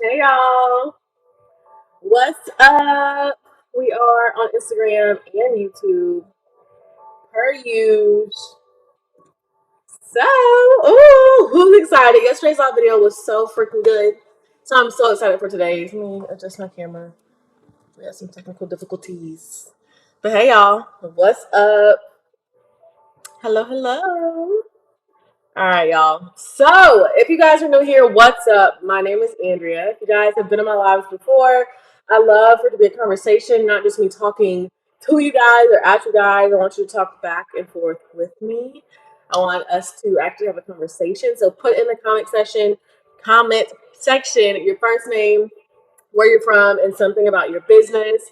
Hey y'all, what's up? We are on Instagram and YouTube per use. So, who's excited? Yesterday's live video was so freaking good. So I'm so excited for today's. Let me adjust my camera. We had some technical difficulties. But hey y'all, what's up? Hello, hello. All right, y'all. So, if you guys are new here, what's up? My name is Andrea. If you guys have been in my lives before, I love for it to be a conversation, not just me talking to you guys or at you guys. I want you to talk back and forth with me. I want us to actually have a conversation. So, put in the comment section your first name, where you're from, and something about your business.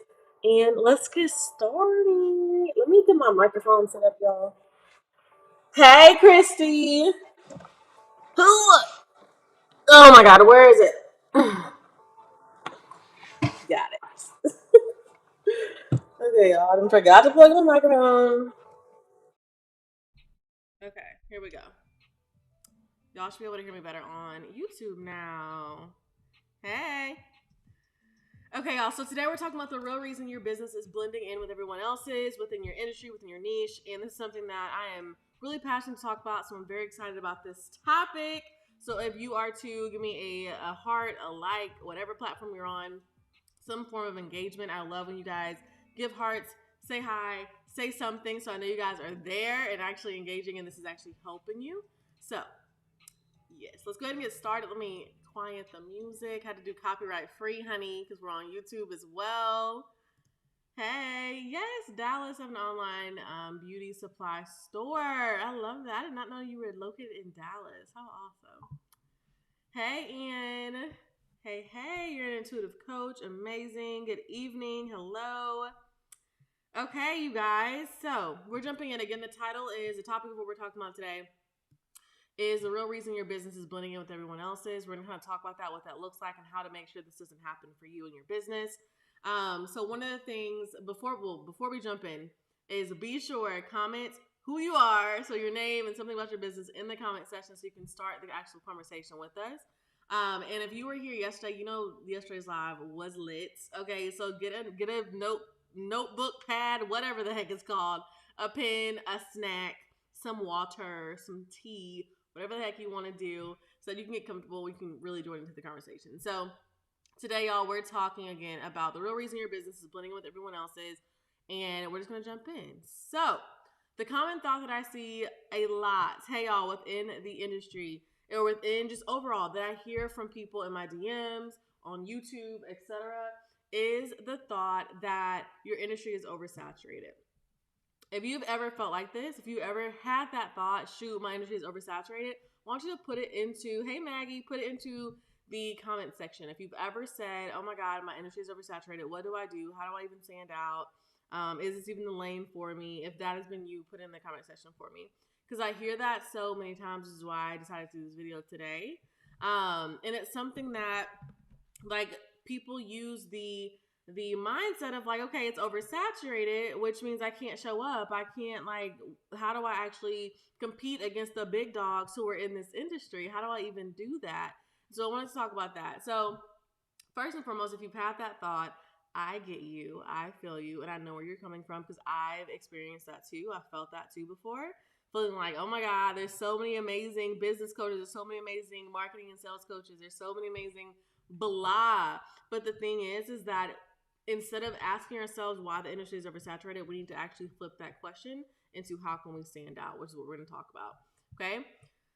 And let's get started. Let me get my microphone set up, y'all. Hey, Christy. Oh my god, where is it? Got it. Okay, y'all. I forgot to plug in the microphone. Okay, here we go. Y'all should be able to hear me better on YouTube now. Hey. Okay, y'all. So today we're talking about the real reason your business is blending in with everyone else's, within your industry, within your niche. And this is something that I am really passionate to talk about. So I'm very excited about this topic. So if you are to give me a heart, a like, whatever platform you're on, some form of engagement. I love when you guys give hearts, say hi, say something. So I know you guys are there and actually engaging, and this is actually helping you. So, yes, let's go ahead and get started. Let me quiet the music. Had to do copyright free, honey, because we're on YouTube as well. Hey, yes, Dallas have an online beauty supply store. I love that. I did not know you were located in Dallas. How awesome. Hey, Ian. Hey, you're an intuitive coach. Amazing. Good evening. Hello. Okay, you guys. So we're jumping in again. The title is the topic of what we're talking about today is the real reason your business is blending in with everyone else's. We're going to kind of talk about that, what that looks like, and how to make sure this doesn't happen for you and your business. So one of the things before we jump in is be sure comment who you are, so your name and something about your business in the comment section, so you can start the actual conversation with us. And if you were here yesterday, you know yesterday's live was lit. Okay, so get a notebook, pad, whatever the heck it's called, a pen, a snack, some water, some tea, whatever the heck you want to do, so that you can get comfortable. We can really join into the conversation. So today, y'all, we're talking again about the real reason your business is blending with everyone else's, and we're just gonna jump in. So the common thought that I see a lot, hey y'all, within the industry or within just overall that I hear from people in my DMs, on YouTube, etc., is the thought that your industry is oversaturated. If you've ever felt like this, if you ever had that thought, shoot, my industry is oversaturated, I want you to put it into, hey Maggie, put it into the comment section. If you've ever said, oh my God, my industry is oversaturated, what do I do? How do I even stand out? Is this even the lane for me? If that has been you, put it in the comment section for me. Because I hear that so many times, this is why I decided to do this video today. And it's something that, like, people use the mindset of like, okay, it's oversaturated, which means I can't show up. I can't, like, how do I actually compete against the big dogs who are in this industry? How do I even do that? So I wanted to talk about that. So first and foremost, if you've had that thought, I get you, I feel you, and I know where you're coming from because I've experienced that too. I felt that too before. Feeling like, oh my God, there's so many amazing business coaches, there's so many amazing marketing and sales coaches, there's so many amazing blah. But the thing is that instead of asking ourselves why the industry is oversaturated, we need to actually flip that question into how can we stand out, which is what we're going to talk about. Okay.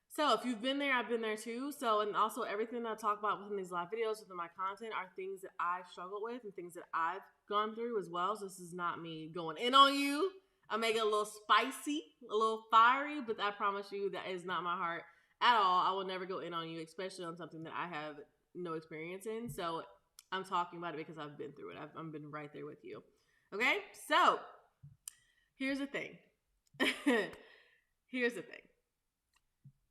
So if you've been there, I've been there too. So, and also everything that I talk about within these live videos, within my content, are things that I've struggled with and things that I've gone through as well. So this is not me going in on you. I make it a little spicy, a little fiery, but I promise you that is not my heart at all. I will never go in on you, especially on something that I have no experience in. So I'm talking about it because I've been through it. I've been right there with you. Okay, so here's the thing. Here's the thing.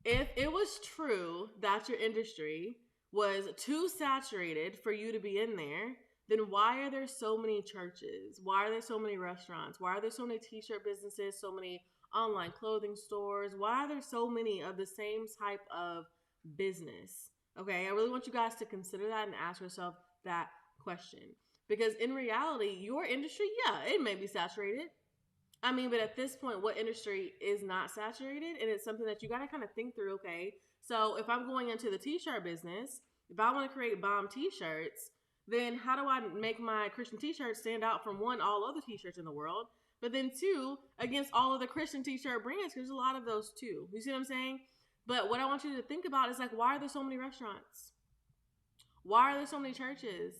If it was true that your industry was too saturated for you to be in there, then why are there so many churches? Why are there so many restaurants? Why are there so many t-shirt businesses, so many online clothing stores? Why are there so many of the same type of business? Okay, I really want you guys to consider that and ask yourself that question. Because in reality, your industry, yeah, it may be saturated. I mean, but at this point, what industry is not saturated? And it's something that you got to kind of think through, okay? So if I'm going into the t-shirt business, if I want to create bomb t-shirts, then how do I make my Christian t-shirts stand out from one, all other t-shirts in the world, but then two, against all of the Christian t-shirt brands? Because there's a lot of those too. You see what I'm saying? But what I want you to think about is like, why are there so many restaurants? Why are there so many churches?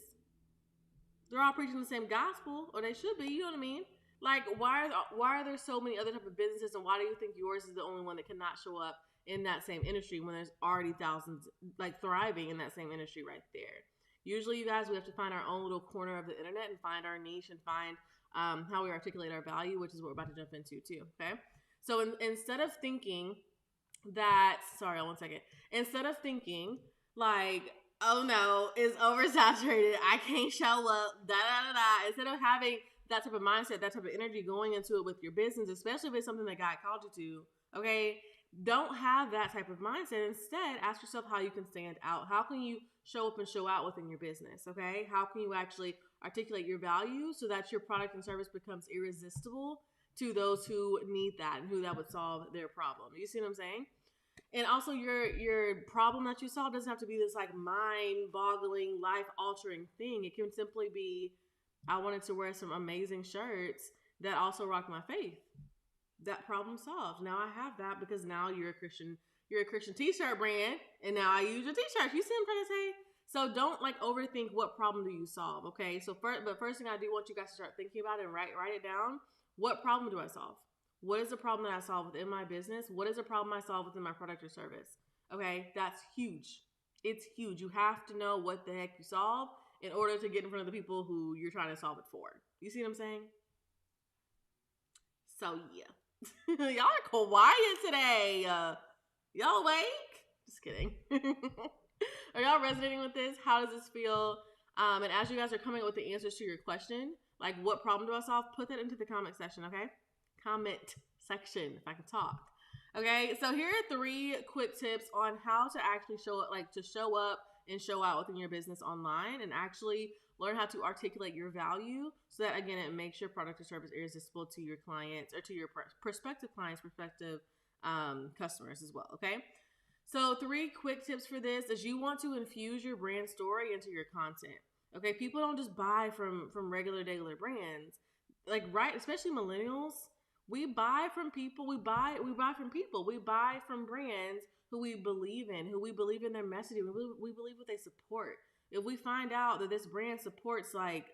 They're all preaching the same gospel, or they should be. You know what I mean? Like, why are there so many other type of businesses, and why do you think yours is the only one that cannot show up in that same industry when there's already thousands like thriving in that same industry right there? Usually, you guys, we have to find our own little corner of the internet and find our niche and find how we articulate our value, which is what we're about to jump into too. Okay, so instead of thinking that, sorry, one second. Instead of thinking like, oh no, it's oversaturated, I can't show up, da da da da. Instead of having that type of mindset, that type of energy going into it with your business, especially if it's something that God called you to, okay? Don't have that type of mindset. Instead, ask yourself how you can stand out. How can you show up and show out within your business, okay? How can you actually articulate your value so that your product and service becomes irresistible to those who need that and who that would solve their problem? You see what I'm saying? And also your problem that you solve doesn't have to be this like mind-boggling, life-altering thing. It can simply be, I wanted to wear some amazing shirts that also rock my faith. That problem solved. Now I have that because now you're a Christian t-shirt brand, and now I use your t-shirts. You see what I'm trying to say? So don't like overthink what problem do you solve, okay? So first thing I do want you guys to start thinking about it and write it down. What problem do I solve? What is the problem that I solve within my business? What is the problem I solve within my product or service? Okay, that's huge. It's huge. You have to know what the heck you solve in order to get in front of the people who you're trying to solve it for. You see what I'm saying? So yeah. Y'all are quiet today. Y'all awake? Just kidding. Are y'all resonating with this? How does this feel? And as you guys are coming up with the answers to your question, like what problem do I solve? Put that into the comment section, okay? Comment section, if I can talk. Okay, so here are 3 quick tips on how to actually show up and show out within your business online and actually learn how to articulate your value so that, again, it makes your product or service irresistible to your clients or to your prospective clients, prospective customers as well, okay? So 3 quick tips for this is you want to infuse your brand story into your content. Okay, people don't just buy from regular brands. Like, right, especially millennials, we buy from people. We buy from people. We buy from brands who we believe in their messaging. We believe what they support. If we find out that this brand supports like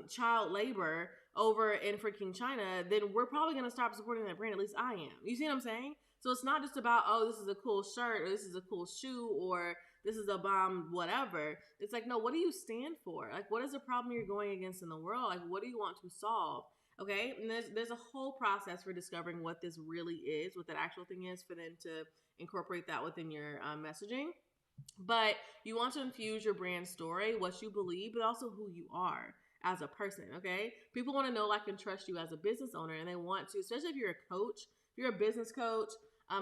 child labor over in freaking China, then we're probably going to stop supporting that brand. At least I am. You see what I'm saying? So it's not just about, oh, this is a cool shirt or this is a cool shoe or this is a bomb whatever. It's like, no, what do you stand for? Like, what is the problem you're going against in the world? Like, what do you want to solve? Okay, and there's a whole process for discovering what this really is, what that actual thing is, for them to incorporate that within your messaging. But you want to infuse your brand story, what you believe, but also who you are as a person, okay? People want to know, like, and trust you as a business owner, and they want to, especially if you're a coach, if you're a business coach,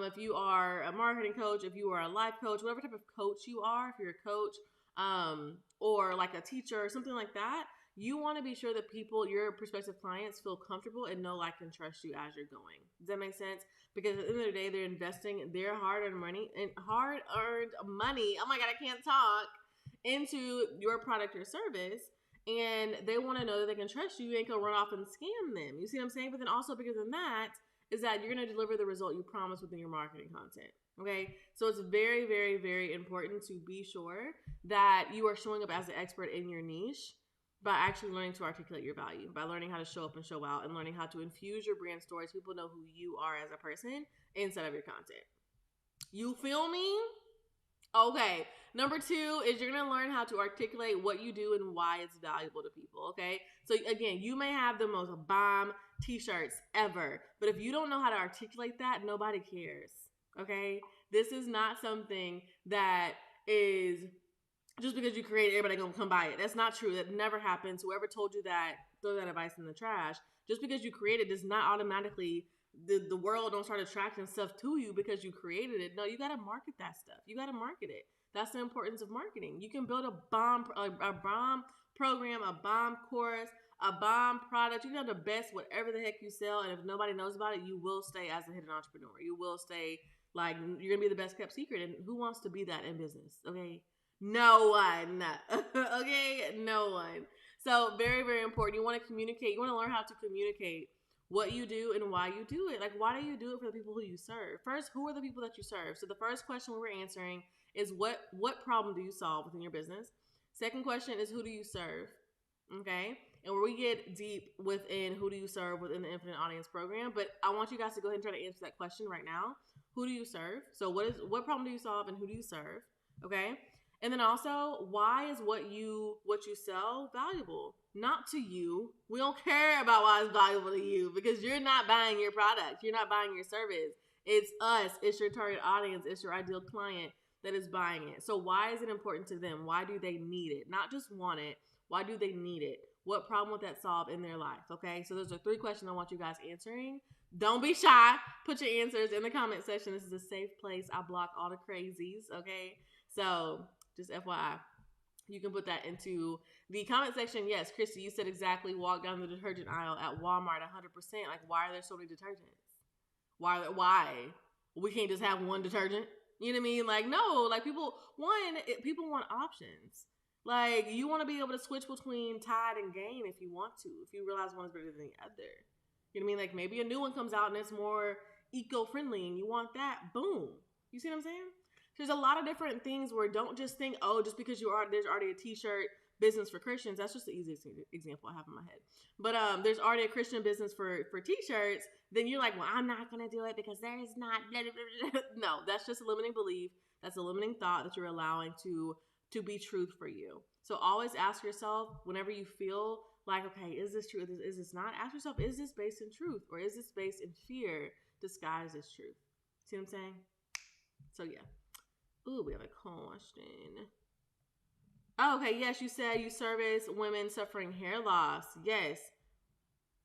if you are a marketing coach, if you are a life coach, whatever type of coach you are, if you're a coach, or like a teacher or something like that, you want to be sure that people, your prospective clients, feel comfortable and know, like, and trust you as you're going. Does that make sense? Because at the end of the day, they're investing their hard-earned money. Oh my God, I can't talk. Into your product or service, and they want to know that they can trust you. You ain't gonna run off and scam them. You see what I'm saying? But then also, bigger than that, is that you're gonna deliver the result you promise within your marketing content. Okay, so it's very, very, very important to be sure that you are showing up as an expert in your niche by actually learning to articulate your value, by learning how to show up and show out, and learning how to infuse your brand stories. People know who you are as a person inside of your content. You feel me? Okay. Number 2 is you're going to learn how to articulate what you do and why it's valuable to people. Okay. So again, you may have the most bomb t-shirts ever, but if you don't know how to articulate that, nobody cares. Okay. This is not something that is just because you create it, everybody gonna come buy it. That's not true. That never happens. Whoever told you that, throw that advice in the trash. Just because you create it does not automatically the world don't start attracting stuff to you because you created it. No, you got to market that stuff. You got to market it. That's the importance of marketing. You can build a bomb program, a bomb course, a bomb product. You can have the best whatever the heck you sell, and if nobody knows about it, you will stay as a hidden entrepreneur. You will stay like you're gonna be the best kept secret. And who wants to be that in business? Okay, no one. Okay, no one. So very, very important. You want to communicate. You want to learn how to communicate what you do and why you do it. Like, why do you do it for the people who you serve? First, who are the people that you serve? So the first question we were answering is what problem do you solve within your business? Second question is who do you serve? Okay. And where we get deep within who do you serve within the Infinite Audience program. But I want you guys to go ahead and try to answer that question right now. Who do you serve? So what problem do you solve and who do you serve? Okay. And then also, why is what you sell valuable? Not to you. We don't care about why it's valuable to you because you're not buying your product. You're not buying your service. It's us. It's your target audience. It's your ideal client that is buying it. So why is it important to them? Why do they need it? Not just want it. Why do they need it? What problem would that solve in their life? Okay, so those are 3 questions I want you guys answering. Don't be shy. Put your answers in the comment section. This is a safe place. I block all the crazies. Okay, so just FYI, you can put that into the comment section. Yes, Christy, you said exactly. Walk down the detergent aisle at Walmart 100%. Like, why are there so many detergents? Why? We can't just have one detergent. You know what I mean? Like, no, like people want options. Like, you want to be able to switch between Tide and Gain if you want to, if you realize one is better than the other. You know what I mean? Like, maybe a new one comes out and it's more eco-friendly and you want that. Boom. You see what I'm saying? There's a lot of different things where don't just think, oh, just because there's already a t-shirt business for Christians. That's just the easiest example I have in my head. But there's already a Christian business for t-shirts. Then you're like, well, I'm not going to do it because there is not. Blah, blah, blah. No, that's just a limiting belief. That's a limiting thought that you're allowing to be truth for you. So always ask yourself whenever you feel like, okay, is this true? Is this not? Ask yourself, is this based in truth or is this based in fear disguised as truth? See what I'm saying? So yeah. Ooh, we have a question. Oh, okay, yes, you said you service women suffering hair loss. Yes.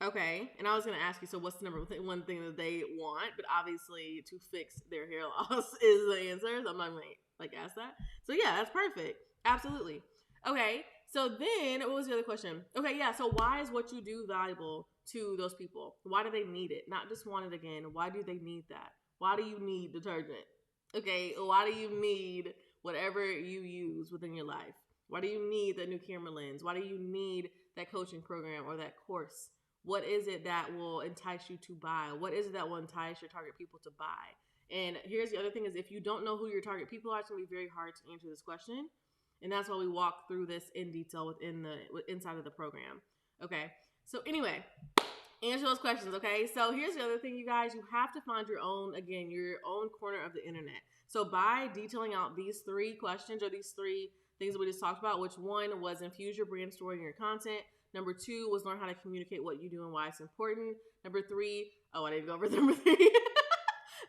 Okay, and I was going to ask you, so what's the number one thing that they want? But obviously, to fix their hair loss is the answer. So I'm not going to ask that. So yeah, that's perfect. Absolutely. Okay, so then what was the other question? Okay, yeah, so why is what you do valuable to those people? Why do they need it? Not just want it again. Why do they need that? Why do you need detergent? Okay, why do you need whatever you use within your life? Why do you need the new camera lens? Why do you need that coaching program or that course? What is it that will entice you to buy? What is it that will entice your target people to buy? And here's the other thing is if you don't know who your target people are, it's going to be very hard to answer this question. And that's why we walk through this in detail inside of the program. Okay, so anyway, answer those questions, okay? So here's the other thing, you guys. You have to find your own corner of the internet. So by detailing out these 3 questions or these 3 things that we just talked about, which one was infuse your brand story in your content. Number 2 was learn how to communicate what you do and why it's important. Number 3, I didn't go over number 3.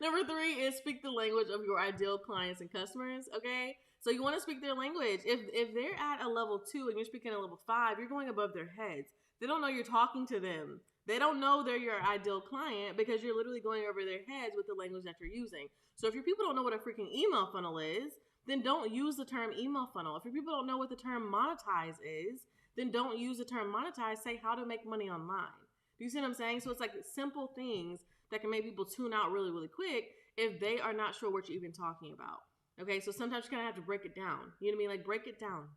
Number 3 is speak the language of your ideal clients and customers, okay? So you want to speak their language. If they're at a level 2 and you're speaking at a level 5, you're going above their heads. They don't know you're talking to them. They don't know they're your ideal client because you're literally going over their heads with the language that you're using. So if your people don't know what a freaking email funnel is, then don't use the term email funnel. If your people don't know what the term monetize is, then don't use the term monetize. Say how to make money online. Do you see what I'm saying? So it's like simple things that can make people tune out really, really quick if they are not sure what you're even talking about. Okay, so sometimes you kind of have to break it down. You know what I mean? Like break it down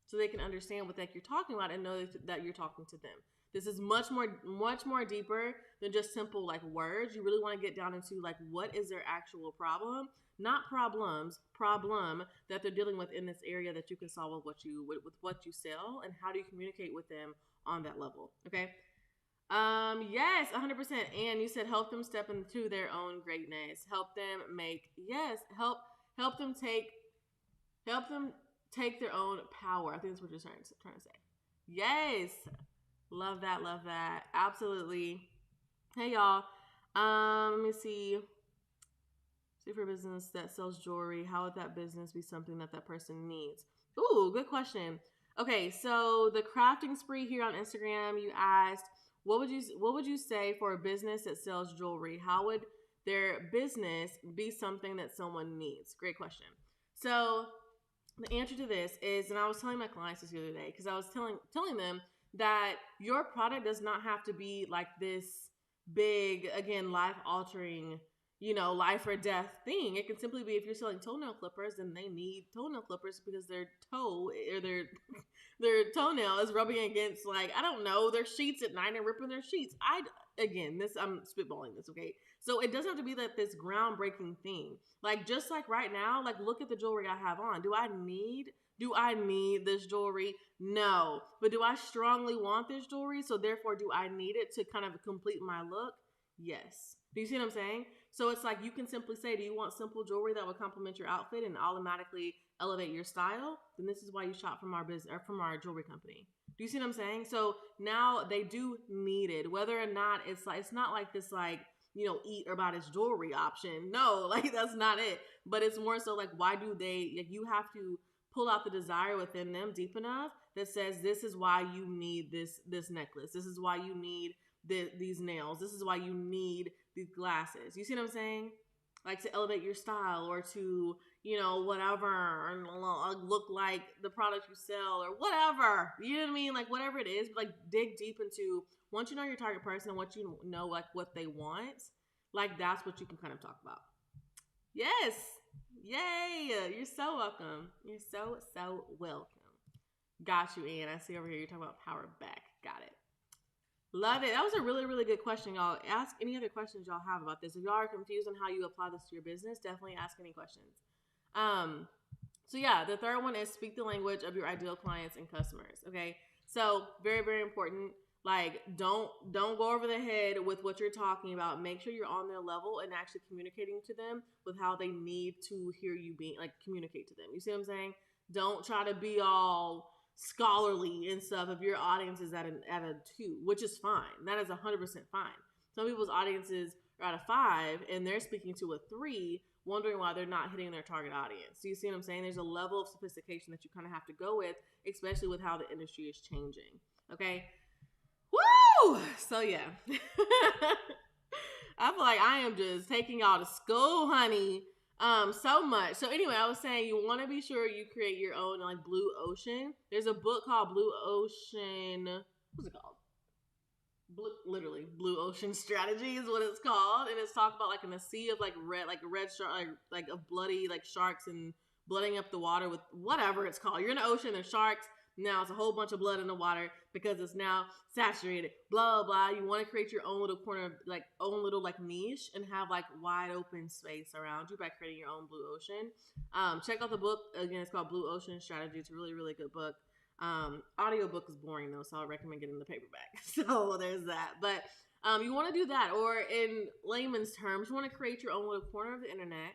so they can understand what you're talking about and know that you're talking to them. This is much more deeper than just simple like words. You really want to get down into like what is their actual problem, not problems, problem that they're dealing with in this area that you can solve with what you sell, and how do you communicate with them on that level. Okay. Yes, 100%. And you said help them step into their own greatness. Help them take their own power. I think that's what you're trying to say. Yes. Love that. Absolutely. Hey y'all. Let me see. See for a business that sells jewelry, how would that business be something that person needs? Ooh, good question. Okay, so the crafting spree here on Instagram, you asked, what would you say for a business that sells jewelry? How would their business be something that someone needs? Great question. So the answer to this is, and I was telling my clients this the other day, because I was telling them that your product does not have to be like this big, again, life altering, life or death thing. It can simply be, if you're selling toenail clippers, then they need toenail clippers because their toe or their toenail is rubbing against, like, I don't know, their sheets at night and ripping their sheets. I'm spitballing this, okay? So it doesn't have to be like this groundbreaking thing. Like, just like right now, like, look at the jewelry I have on. Do I need this jewelry? No. But do I strongly want this jewelry? So therefore, do I need it to kind of complete my look? Yes. Do you see what I'm saying? So it's like, you can simply say, do you want simple jewelry that will complement your outfit and automatically elevate your style? Then this is why you shop from our business, or from our jewelry company. Do you see what I'm saying? So now they do need it, whether or not it's not like this, like, eat or buy this jewelry option. No, like, that's not it. But it's more so like, why do they, like, you have to pull out the desire within them deep enough that says, this is why you need this necklace. This is why you need these nails. This is why you need these glasses. You see what I'm saying? Like, to elevate your style, or to, whatever, or look like the product you sell, or whatever. You know what I mean? Like, whatever it is, like, dig deep into, once you know your target person and once you know, like, what they want, like, that's what you can kind of talk about. Yes. Yay. You're so welcome. You're so welcome. Got you, Ann. I see over here you're talking about power back. Got it. Love it. That was a really, really good question, y'all. Ask any other questions y'all have about this. If y'all are confused on how you apply this to your business, definitely ask any questions. So yeah, the third one is speak the language of your ideal clients and customers. Okay. So very, very important. Like, don't go over the head with what you're talking about. Make sure you're on their level and actually communicating to them with how they need to hear you communicate to them. You see what I'm saying? Don't try to be all scholarly and stuff if your audience is at a 2, which is fine. That is 100% fine. Some people's audiences are at a 5 and they're speaking to a 3, wondering why they're not hitting their target audience. So you see what I'm saying? There's a level of sophistication that you kind of have to go with, especially with how the industry is changing. Okay. Woo! So yeah. I feel like I am just taking y'all to school, honey. So much. So anyway, I was saying, you want to be sure you create your own, like, blue ocean. There's a book called Blue Ocean. What's it called? Literally, Blue Ocean Strategy is what it's called, and it's talked about, like, in a sea of red shark, like of bloody, like, sharks and blooding up the water with whatever it's called. You're in the ocean, there's sharks. Now it's a whole bunch of blood in the water because it's now saturated. Blah, blah, blah. You want to create your own little corner, like, own little, like, niche, and have, like, wide open space around you by creating your own blue ocean. Check out the book. Again, it's called Blue Ocean Strategy. It's a really, really good book. Audiobook is boring though, so I recommend getting the paperback. So there's that. But you want to do that, or in layman's terms, you want to create your own little corner of the internet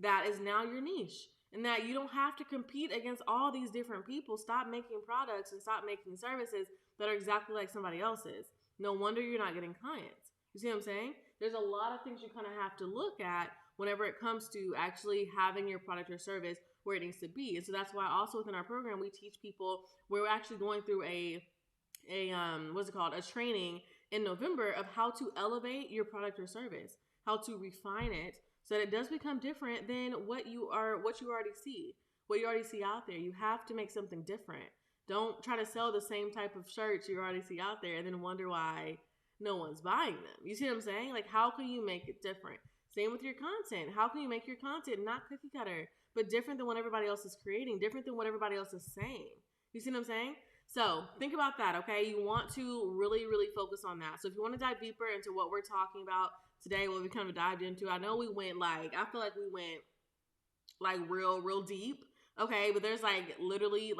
that is now your niche. And that you don't have to compete against all these different people. Stop making products and stop making services that are exactly like somebody else's. No wonder you're not getting clients. You see what I'm saying? There's a lot of things you kind of have to look at whenever it comes to actually having your product or service where it needs to be. And so that's why also within our program, we teach people, we're actually going through a training in November of how to elevate your product or service, how to refine it, so that it does become different than what you already see out there. You have to make something different. Don't try to sell the same type of shirts you already see out there and then wonder why no one's buying them. You see what I'm saying? Like, how can you make it different? Same with your content. How can you make your content not cookie cutter, but different than what everybody else is creating, different than what everybody else is saying? You see what I'm saying? So think about that, okay? You want to really, really focus on that. So if you want to dive deeper into what we're talking about today, what we kind of dived into, I know we went I feel like we went real, real deep, okay? But there's literally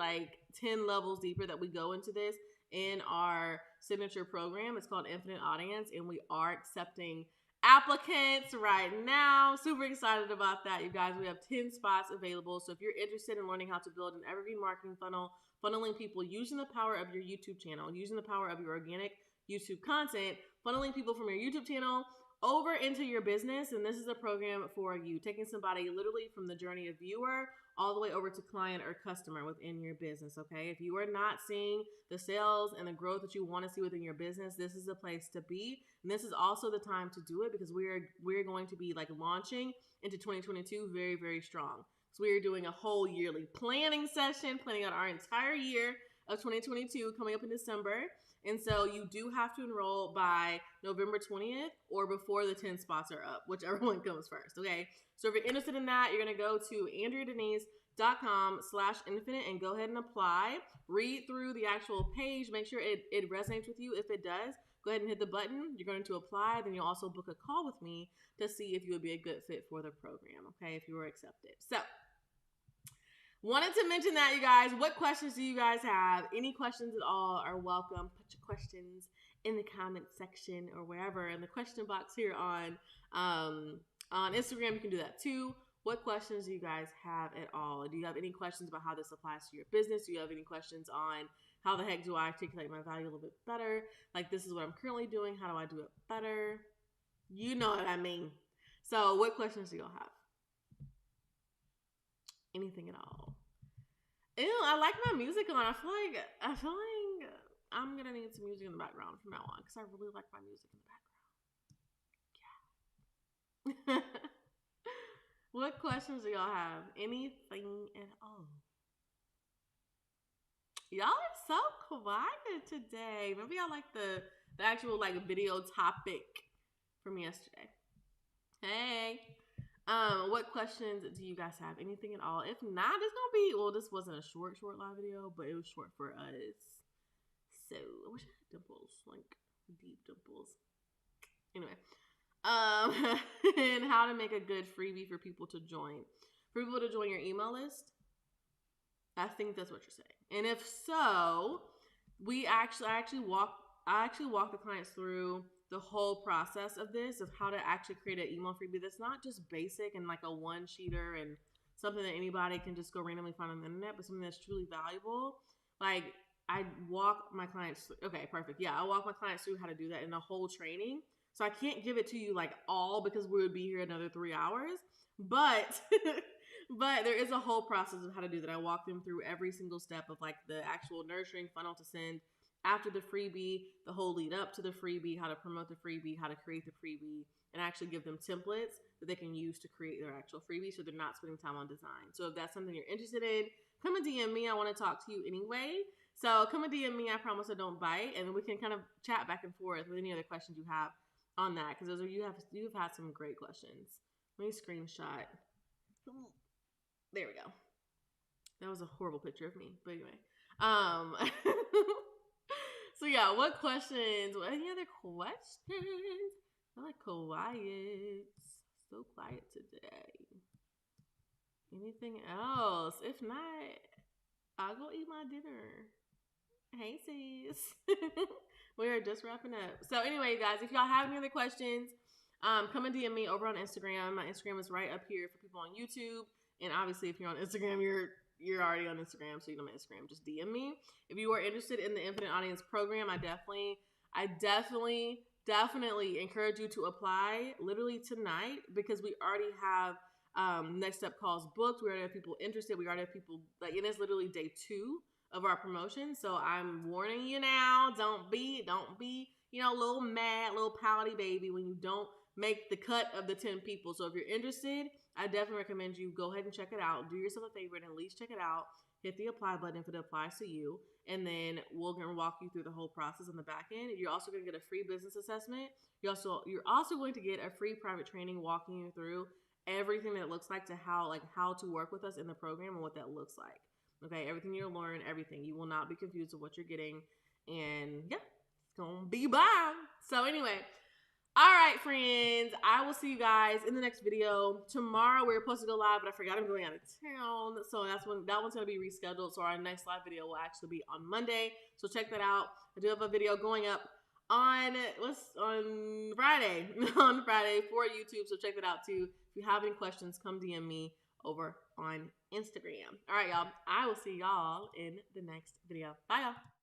10 levels deeper that we go into this in our signature program. It's called Infinite Audience, and we are accepting applicants right now. Super excited about that, you guys. We have 10 spots available. So if you're interested in learning how to build an evergreen marketing funnel, funneling people using the power of your YouTube channel, using the power of your organic YouTube content, funneling people from your YouTube channel over into your business, and this is a program for you. Taking somebody literally from the journey of viewer all the way over to client or customer within your business, okay? If you are not seeing the sales and the growth that you want to see within your business, this is the place to be. And this is also the time to do it because we're going to be like launching into 2022 very, very strong. So we are doing a whole yearly planning session, planning out our entire year of 2022 coming up in December. And so you do have to enroll by November 20th or before the 10 spots are up, whichever one comes first, okay? So if you're interested in that, you're going to go to AndreaDenise.com/infinite and go ahead and apply. Read through the actual page. Make sure it resonates with you. If it does, go ahead and hit the button. You're going to apply. Then you'll also book a call with me to see if you would be a good fit for the program, okay, if you were accepted. So wanted to mention that, you guys. What questions do you guys have? Any questions at all are welcome. Put your questions in the comment section or wherever in the question box here on Instagram. You can do that too. What questions do you guys have at all? Do you have any questions about how this applies to your business? Do you have any questions on how the heck do I articulate my value a little bit better? Like, this is what I'm currently doing. How do I do it better? You know what I mean. So what questions do y'all have? Anything at all? Ew, I like my music on. I feel like I'm gonna need some music in the background from now on because I really like my music in the background. Yeah. What questions do y'all have? Anything at all? Y'all are so quiet today. Maybe I like the actual like video topic from yesterday. Hey. What questions do you guys have? Anything at all? If not, it's gonna be, well, this wasn't a short live video, but it was short for us. So I wish I had dimples, like deep dimples. Anyway, and how to make a good freebie for people to join. For people to join your email list. I think that's what you're saying. And if so, I actually walk the clients through the whole process of this, of how to actually create an email freebie that's not just basic and like a one-sheeter and something that anybody can just go randomly find on the internet, but something that's truly valuable. Like, I walk my clients through, okay, perfect. Yeah, I walk my clients through how to do that in a whole training. So I can't give it to you like all because we would be here another 3 hours, but but there is a whole process of how to do that. I walk them through every single step of like the actual nurturing funnel to send after the freebie, the whole lead up to the freebie, how to promote the freebie, how to create the freebie, and actually give them templates that they can use to create their actual freebie so they're not spending time on design. So if that's something you're interested in, come and DM me. I want to talk to you anyway. So come and DM me. I promise I don't bite. And we can kind of chat back and forth with any other questions you have on that. Because you've had some great questions. Let me screenshot. There we go. That was a horrible picture of me. But anyway. So yeah, what questions? Any other questions? I like quiet. So quiet today. Anything else? If not, I'll go eat my dinner. Hey sis. We are just wrapping up. So anyway, you guys, if y'all have any other questions, come and DM me over on Instagram. My Instagram is right up here for people on YouTube. And obviously, if you're on Instagram, you're already on Instagram, so you know my Instagram. Just DM me. If you are interested in the Infinite Audience program, I definitely encourage you to apply literally tonight because we already have next step calls booked. We already have people interested. We already have people like, and it's literally day 2 of our promotion. So I'm warning you now. Don't be, a little mad, little pouty baby when you don't make the cut of the 10 people. So if you're interested, I definitely recommend you go ahead and check it out. Do yourself a favor and at least check it out. Hit the apply button if it applies to you. And then we're going to walk you through the whole process on the back end. You're also going to get a free business assessment. You're also going to get a free private training walking you through everything that it looks like to how to work with us in the program and what that looks like. Okay, everything you'll learn, everything. You will not be confused with what you're getting. And yeah, it's going to be bye. So anyway, all right, friends, I will see you guys in the next video. Tomorrow we're supposed to go live, but I forgot I'm going out of town. So that one's going to be rescheduled. So our next live video will actually be on Monday. So check that out. I do have a video going up on Friday for YouTube. So check that out too. If you have any questions, come DM me over on Instagram. All right, y'all. I will see y'all in the next video. Bye, y'all.